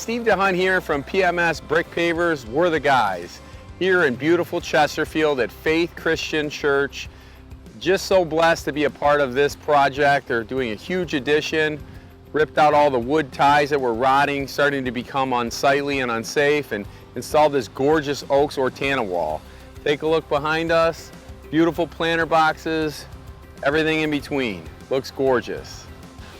Steve DeHunt here from PMS Brick Pavers. We're the guys here in beautiful Chesterfield at Faith Christian Church. Just so blessed to be a part of this project. They're doing a huge addition, ripped out all the wood ties that were rotting, starting to become unsightly and unsafe, and installed this gorgeous oaks Ortana wall. Take a look behind us, beautiful planter boxes, everything in between. Looks gorgeous.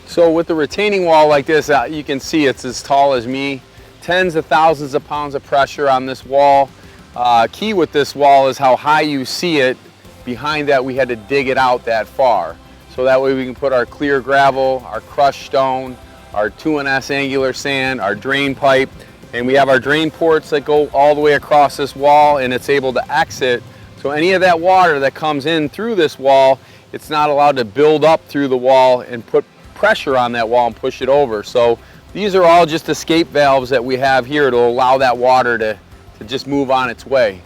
So with the retaining wall like this, you can see it's as tall as me. Tens of thousands of pounds of pressure on this wall. Key with this wall is how high you see it. Behind that, we had to dig it out that far. So that way we can put our clear gravel, our crushed stone, our 2&S angular sand, our drain pipe, and we have our drain ports that go all the way across this wall, and it's able to exit. So any of that water that comes in through this wall, it's not allowed to build up through the wall and put pressure on that wall and push it over. So these are all just escape valves that we have here to allow that water to just move on its way.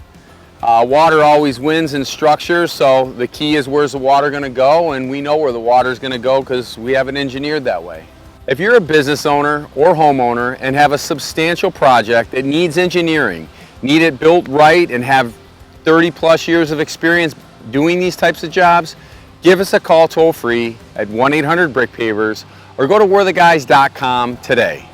Water always wins in structures, so the key is where's the water going to go, and we know where the water is going to go because we have it engineered that way. If you're a business owner or homeowner and have a substantial project that needs engineering, need it built right, and have 30+ years of experience doing these types of jobs, give us a call toll-free at 1-800-BRICK-PAVERS or go to we'retheguys.com today.